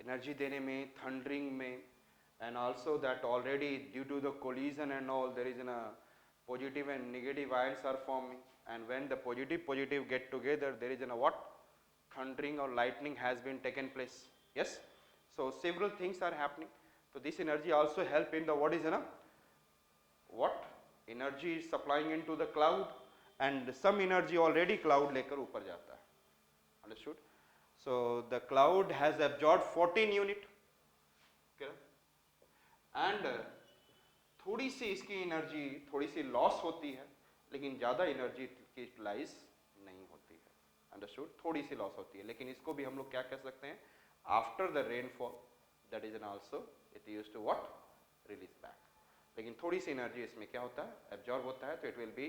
Energy देने में, thundering में, and also that already due to the collision and all there is a positive and negative ions are forming, and when the positive get together there is a what, thundering or lightning has been taken place. Yes, so several things are happening. So this energy also help in the what is what energy is supplying into the cloud, and some energy already cloud लेकर ऊपर जाता है. Understood? So the cloud has absorbed 14 unit. And थोड़ी सी इसकी energy थोड़ी सी loss होती है, लेकिन ज़्यादा एनर्जी की यूटिलाइज नहीं होती है. अंडरस्टूड? थोड़ी सी लॉस होती है, लेकिन इसको भी हम लोग क्या कह सकते हैं, after the rainfall that is an also it use to what, release back. लेकिन थोड़ी सी एनर्जी इसमें क्या होता है, एब्जॉर्ब होता है. तो it will be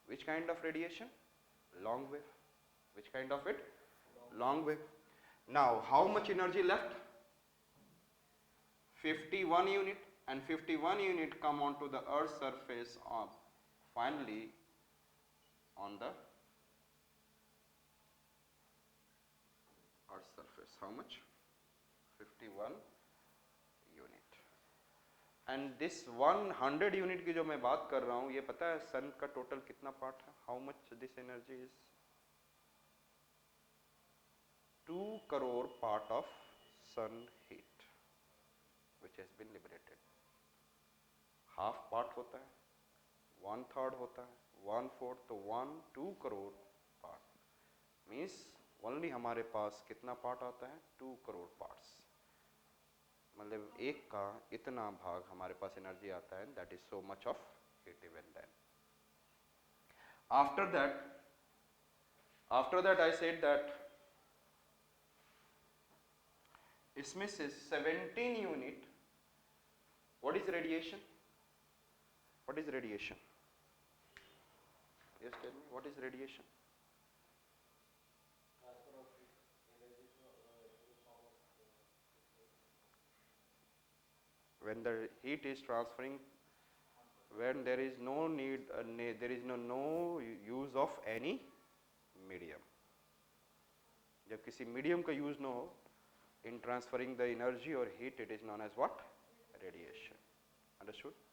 which kind of radiation, long wave. Which kind of it, long wave. Now how much energy left, 51 unit, and 51 unit come onto the earth's surface of finally on the earth's surface. How much? 51 unit. And this 100 unit की जो मैं बात कर रहा हूँ, ये पता है सन का टोटल कितना पार्ट है? How much this energy is? 2 crore part of sun heat which has been liberated. Half part होता है, 1/3 होता है, 1/4, तो 2 करोड़ पार्ट मीन्स ओनली हमारे पास कितना पार्ट आता है, 2 करोड़ पार्ट्स. मतलब एक का इतना भाग हमारे पास एनर्जी आता है. That is so much of heat even then. After that I said that इसमें से 17 unit, what is radiation? What is radiation? Yes, tell me, what is radiation? When the heat is transferring, when there is no need, there is no use of any medium. जब किसी medium का use ना हो in transferring the energy or heat, it is known as what? Radiation. Understood?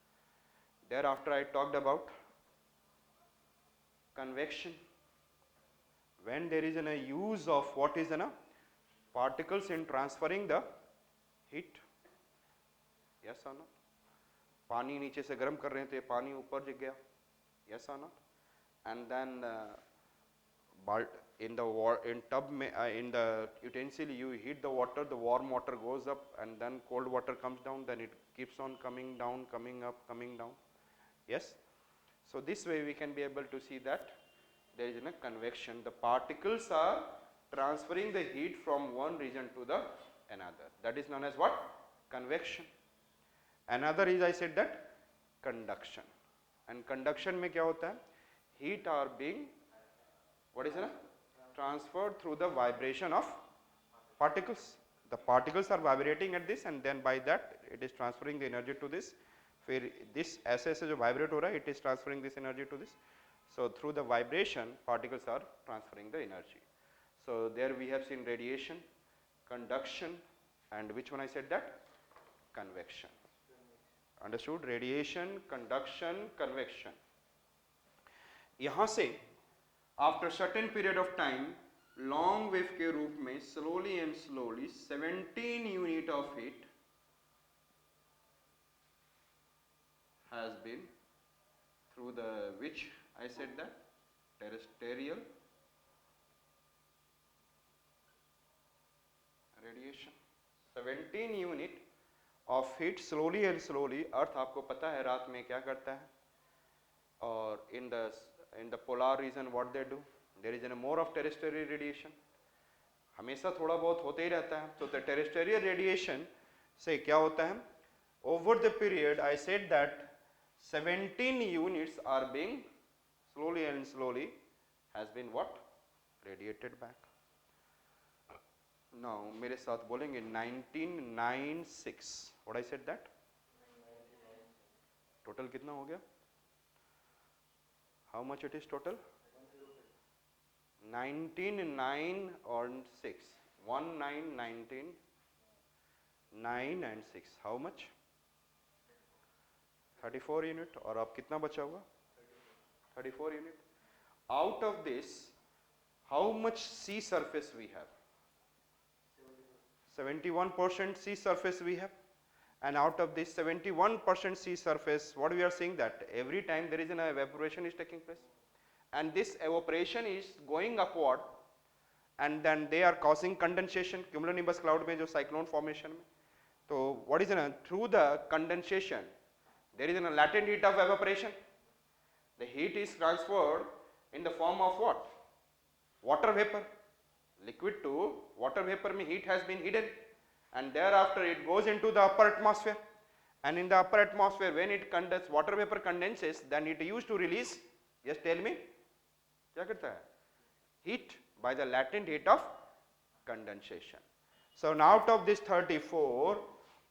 Thereafter I talked about convection. When there is a use of what is particles in transferring the heat. Yes or no? पानी नीचे से गर्म कर रहे हैं तो ये पानी ऊपर गिर गया. Yes or not? And then in tub में in the utensil you heat the water, the warm water goes up and then cold water comes down, then it keeps on coming down, coming up, coming down. Yes, so this way we can be able to see that there is a convection. The particles are transferring the heat from one region to the another. That is known as what? Convection. Another is, I said that, conduction. And conduction में क्या होता है? Heat are being, what is it? Transferred through the vibration of particles. The particles are vibrating at this, and then by that it is transferring the energy to this. फिर this ऐसे ऐसे जो vibrate हो रहा है, it is transferring this energy to this. So through the vibration, particles are transferring the energy. So there we have seen radiation, conduction, and which one I said that? Convection. Understood? Radiation, conduction, convection. यहाँ से after certain period of time, long wave के रूप में slowly and slowly 17 unit of heat has been through the which I said that terrestrial radiation. 17 unit of heat slowly and slowly. अर्थ आपको पता है रात में क्या करता है, और in the polar region what they do, there is a more of terrestrial radiation. हमेशा थोड़ा बहुत होते ही रहता है. तो the terrestrial radiation से क्या होता है, over the period I said that 17 units are being slowly and slowly has been what? Radiated back. Now मेरे साथ बोलेंगे 1996. What I said that? Total कितना हो गया? How much it is total? 19 9 और 6 19 19 9 and 6, how much? 34 unit. और अब कितना बचा हुआ? 34 unit. Out of this, how much sea surface we have? 71% sea surface we have. And out of this 71% sea surface, what we are seeing that every time there is an evaporation is taking place, and this evaporation is going upward, and then they are causing condensation cumulonimbus cloud में जो cyclone formation में. So what is through the condensation there is a latent heat of evaporation. The heat is transferred in the form of what? Water vapor. Liquid to water vapor में heat has been hidden, and thereafter it goes into the upper atmosphere, and in the upper atmosphere when it condenses, water vapor condenses, then it used to release, just tell me क्या करता है? Heat by the latent heat of condensation. So now out of this 34,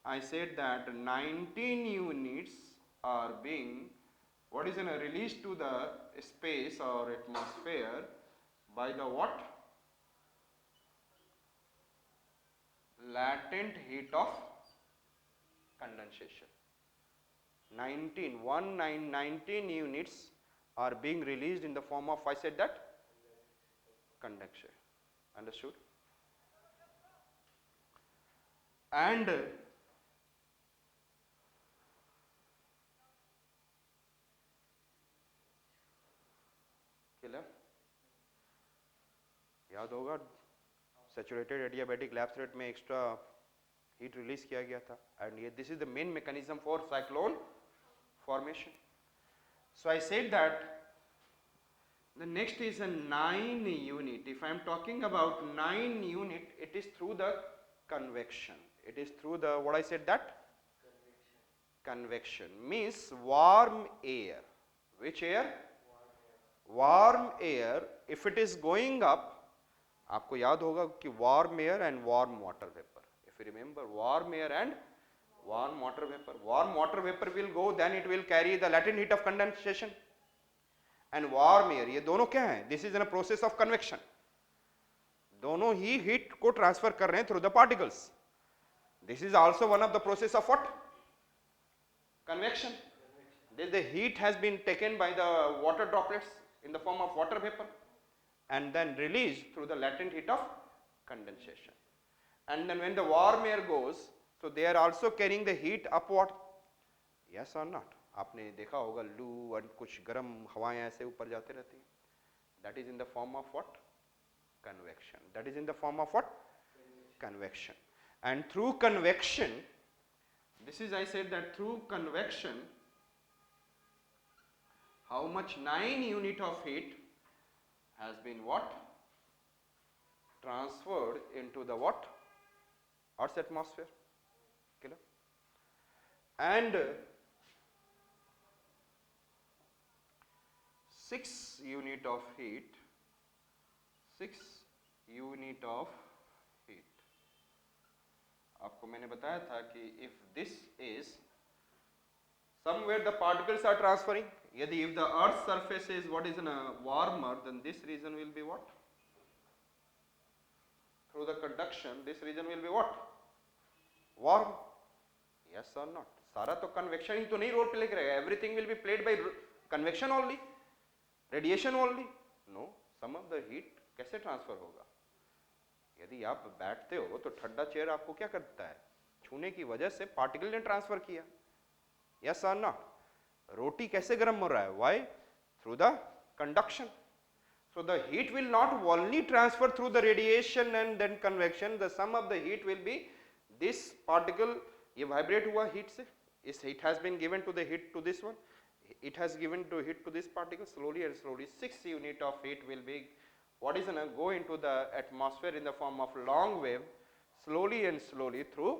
I said that 19 units are being what is released to the space or atmosphere by the what? Latent heat of condensation. 19 units are being released in the form of, I said that, conduction. Understood? And clear? याद होगा saturated adiabatic lapse rate में extra heat release किया गया था, and ये this is the main mechanism for cyclone formation. So I said that the next is a 9 unit. If I am talking about 9 unit, it is through the convection. It is through the, what I said that? Convection means warm air. Which air? Warm air. If it is going up, आपको याद होगा कि warm air and warm water vapor. If you remember, warm air and warm water vapor. Warm water vapor will go, then it will carry the latent heat of condensation. And warm air, ये दोनों क्या है? This is in a process of convection. दोनों ही heat को transfer कर रहे हैं through the particles. This is also one of the process of what? Convection. The heat has been taken by the water droplets in the form of water vapor and then released through the latent heat of condensation. And then when the warm air goes, so they are also carrying the heat upward. Yes or not? आपने देखा होगा लू और कुछ गर्म हवाएं ऐसे ऊपर जाते रहती हैं. That is in the form of what? Convection. That is in the form of what? Convection. And through convection, this is, I said that through convection, how much? 9 unit of heat has been what? Transferred into the what? Earth's atmosphere. Clear? And 6 unit of heat, 6 unit of heat. आपको मैंने बताया था कि if this is somewhere the particles are transferring, यदि if the earth's surface is what is warmer, then this region will be what? Through the conduction, this region will be what? Warm. Yes or not? सारा तो convection ही तो नहीं role play करेगा. Everything will be played by convection only. Radiation only? No. Some of the heat कैसे transfer होगा? यदि आप बैठते हो तो ठंडा चेयर आपको क्या करता है? छूने की वजह से पार्टिकल ने ट्रांसफर किया. यस और नॉट? रोटी कैसे गर्म हो रहा है? Why? Through the conduction. So the heat will not only transfer through the radiation and then convection. The some of the heat will be this particle. ये वाइब्रेट हुआ हीट से. इस heat has been given to the heat to this one. It has given to heat to this particle. Slowly and slowly 6 unit of heat will be what is go into the atmosphere in the form of long wave, slowly and slowly through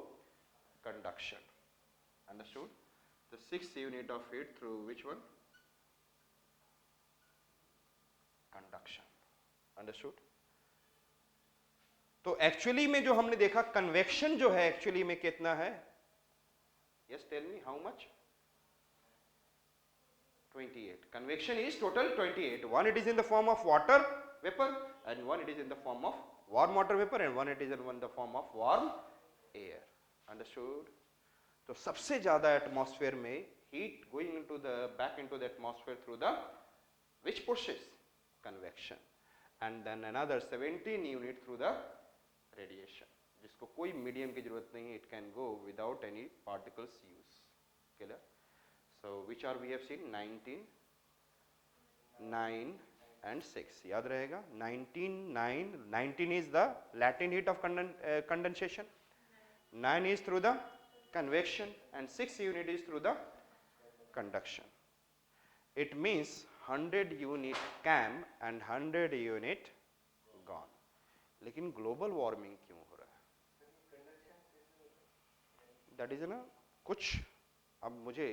conduction. Understood? The 6 unit of heat through which one? Conduction. Understood? तो actually में जो हमने देखा convection जो है actually में कितना है? Yes, tell me how much? 28. Convection is total 28. One it is in the form of water vapor, and one it is in the form of warm water vapor, and one it is in the form of warm air. Understood? तो सबसे ज्यादा atmosphere में heat going into the back into the atmosphere through the which process? Convection. And then another 17 unit through the radiation, जिसको कोई medium की जरूरत नहीं है, it can go without any particles use. Clear? So which are we have seen? 19, 9 and 6. याद रहेगा 19, 9. 19 is the latent heat of condensation, 9 is through the convection, and 6 unit is through the conduction. It means 100 unit came and 100 unit gone. लेकिन global warming क्यों हो रहा है? That is ना कुछ, अब मुझे,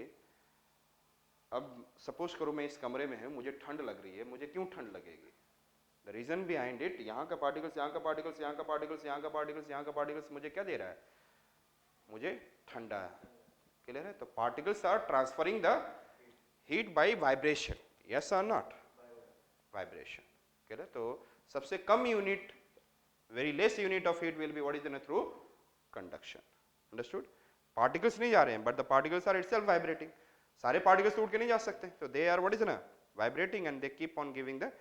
अब सपोज करो मैं इस कमरे में हूं, मुझे ठंड लग रही है, मुझे क्यों ठंड लगेगी? द रीजन बिहाइंड इट, यहाँ का पार्टिकल्स, यहाँ का पार्टिकल्स, यहाँ का पार्टिकल्स, यहाँ का पार्टिकल्स, यहाँ का पार्टिकल्स मुझे क्या दे रहा है? मुझे ठंडा। क्लियर है? तो particles are transferring the heat by vibration, yes और नॉट? वाइब्रेशन। क्लियर? तो सबसे कम unit, very less unit of heat will be what is in through conduction. Understood? Particles नहीं जा रहे हैं, but the particles are itself vibrating. सारे particles उड़ के नहीं जा सकते, तो दे आर व्हाट इज ना vibrating and they keep on giving the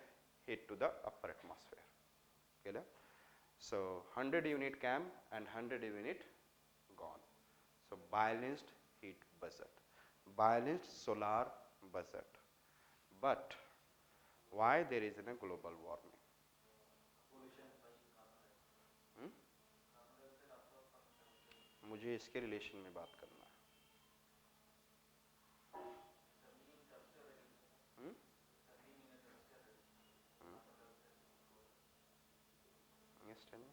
heat to the upper atmosphere. Clear? So 100 unit came and 100 unit gone. So balanced heat budget, balanced solar budget. But why there is a global warming? मुझे इसके relation में बात करना है। Yes, tell me.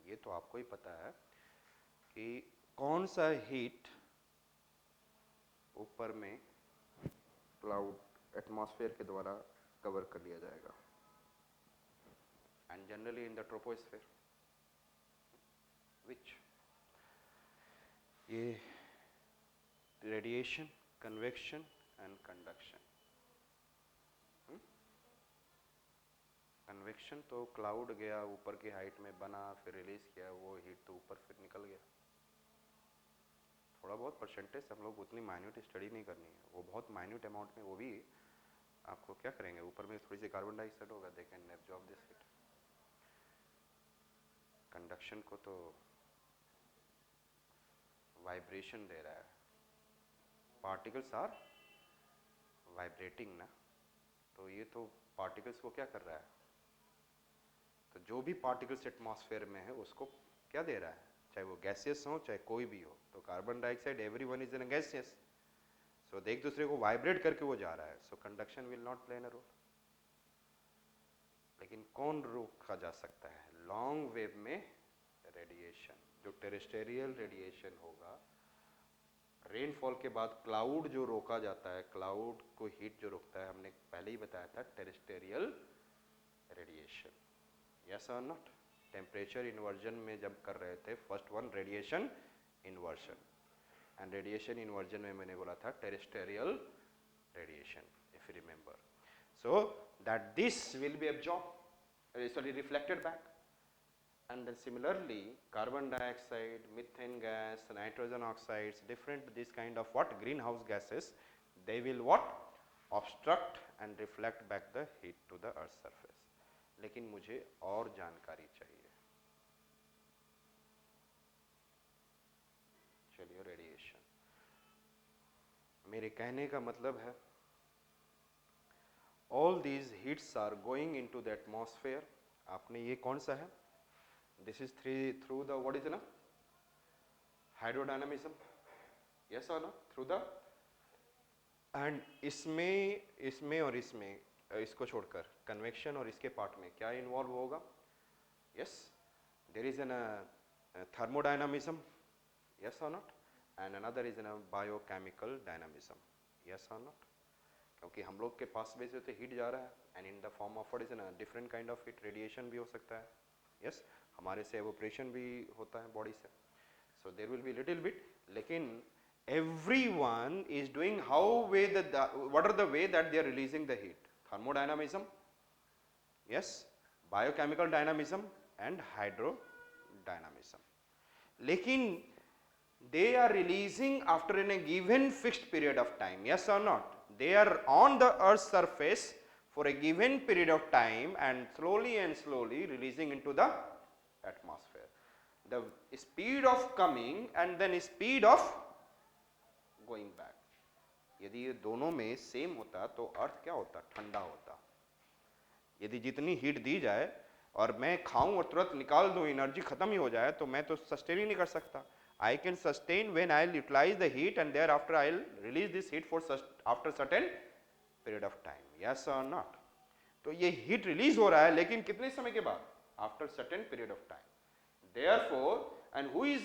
ये तो आपको ही पता है कि कौन सा हीट ऊपर में क्लाउड एटमॉस्फेयर के द्वारा कवर कर लिया जाएगा, and generally in the troposphere, which ये radiation, convection and conduction. Convection तो क्लाउड गया, ऊपर की हाइट में बना, फिर रिलीज किया, वो हीट तो ऊपर फिर निकल गया। थोड़ा बहुत परसेंटेज हम लोग उतनी माइन्यूट स्टडी नहीं करनी है, वो बहुत माइन्यूट अमाउंट में, वो भी आपको क्या करेंगे, ऊपर में थोड़ी सी कार्बन डाइऑक्साइड होगा, they can absorb this heat. Conduction को तो वाइब्रेशन दे रहा है, पार्टिकल्स आर वाइब्रेटिंग ना, तो ये तो पार्टिकल्स को क्या कर रहा है? तो जो भी पार्टिकल्स एटमॉस्फेयर में है उसको क्या दे रहा है, चाहे वो गैसियस हो चाहे कोई भी हो। तो carbon dioxide everyone is in gaseous, so एक दूसरे को वाइब्रेट करके वो जा रहा है, so conduction will not play an role. लेकिन कौन रोका जा सकता है? लॉन्ग वेव में रेडिएशन, जो टेरेस्टेरियल रेडिएशन होगा, रेनफॉल के बाद क्लाउड जो रोका जाता है, क्लाउड को हीट जो रोकता है, हमने पहले ही बताया था, टेरेस्टेरियल रेडिएशन। यस और नॉट? टेम्परेचर इन्वर्जन में जब कर रहे थे, first one radiation inversion, and radiation inversion में मैंने बोला था terrestrial radiation, if you remember. So that this will be absorb, sorry reflected back, and then similarly carbon dioxide, methane gas, nitrogen oxides, different this kind of what greenhouse gases, they will what obstruct and reflect back the heat to the earth surface. लेकिन मुझे और जानकारी चाहिए। चलिए, radiation, मेरे कहने का मतलब है all these heats are going into the atmosphere। आपने ये कौन सा है? This is through the what is na hydrodynamism, yes or no? Through the, and इसमें और इसमें, इसको छोड़कर कन्वेक्शन और इसके पार्ट में क्या इन्वॉल्व होगा? yes, there is an thermodynamism, yes or not, and another is a biochemical dynamism, yes or not? क्योंकि हम लोग के पास में से हीट जा रहा है, and in the form of what is ना different kind of heat, radiation भी हो सकता है, यस, हमारे से एवोपरेशन भी होता है बॉडी से, so there will be little bit. लेकिन everyone is doing what are the way that they are releasing the heat? Thermodynamism, yes, biochemical dynamism and hydrodynamism. लेकिन they are releasing after in a given fixed period of time, yes or not? They are on the earth's surface for a given period of time and slowly releasing into the atmosphere. The speed of coming and then speed of going back. यदि ये दोनों में same होता तो अर्थ क्या होता? ठंडा होता. यदि जितनी हीट दी जाए और मैं खाऊं और तुरंत निकाल दूं, एनर्जी खत्म ही हो जाए, तो मैं तो सस्टेन ही नहीं कर सकता. I can sustain when I'll utilize the heat and thereafter I'll release this heat for after certain period of time. Yes or not? तो ये heat release हो रहा है, लेकिन कितने समय के बाद? After certain period of time. Therefore, and who is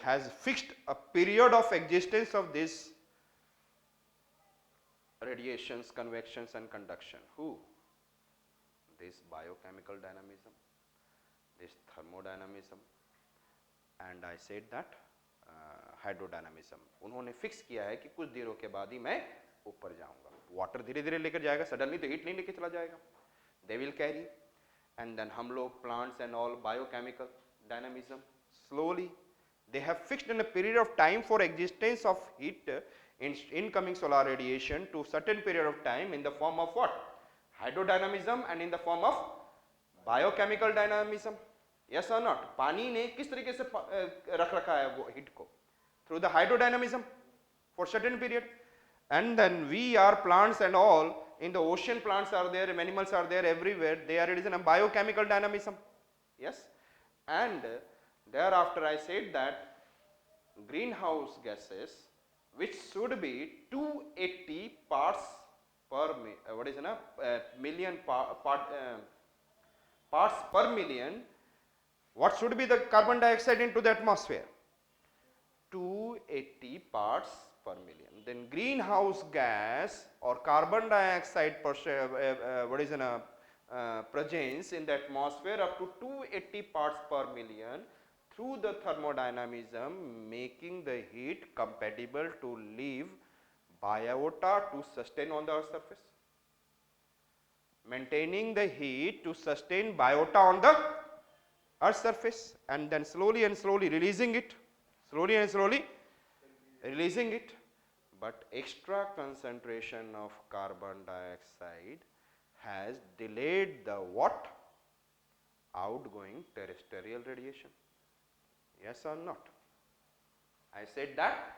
has fixed a period of existence of this radiations, convections and conduction? Who? This biochemical dynamism, this thermodynamism, and I said that हाइड्रोडायनामिज्म. उन्होंने fix किया है कि कुछ देरों के बाद ही मैं ऊपर जाऊंगा. वाटर धीरे धीरे लेकर जाएगा, सडनली तो हीट नहीं लेके चला जाएगा. They will carry. And then हम लोग plants and all biochemical dynamism, slowly they have fixed in a period of time for existence of heat in incoming solar radiation to certain period of time in the form of what? Hydrodynamism and in the form of biochemical dynamism. Yes or not? पानी ने किस तरीके से रख रखा है वो heat को? Through the hydrodynamism for certain period. And then we are plants and all, in the ocean plants are there, animals are there everywhere, they are, it is in a biochemical dynamism. Yes. And thereafter I said that greenhouse gases, which should be 280 parts per million parts per million. What should be the carbon dioxide into the atmosphere? 280 parts per million. Then greenhouse gas or carbon dioxide presence in the atmosphere up to 280 parts per million through the thermodynamism, making the heat compatible to leave biota to sustain on the earth's surface. Maintaining the heat to sustain biota on the earth's surface, and then slowly releasing it, but extra concentration of carbon dioxide has delayed the what? Outgoing terrestrial radiation. Yes or not? I said that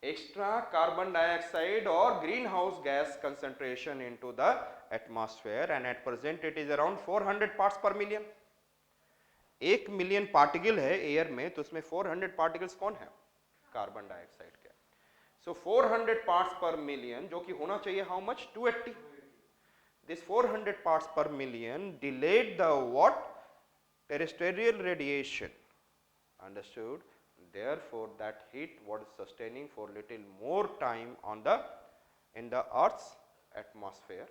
extra carbon dioxide or greenhouse gas concentration into the atmosphere, and at present it is around 400 parts per million. 1 million particle है air में, तो उसमें 400 particles कौन है? Carbon dioxide के. सो 400 parts पर million, जो कि होना चाहिए हाउ मच? 280. दिस 400 पार्ट्स पर million delayed the what? Terrestrial radiation. Understood? Therefore, that heat was sustaining for little more time on in the Earth's atmosphere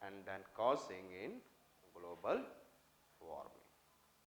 and then causing in global warming.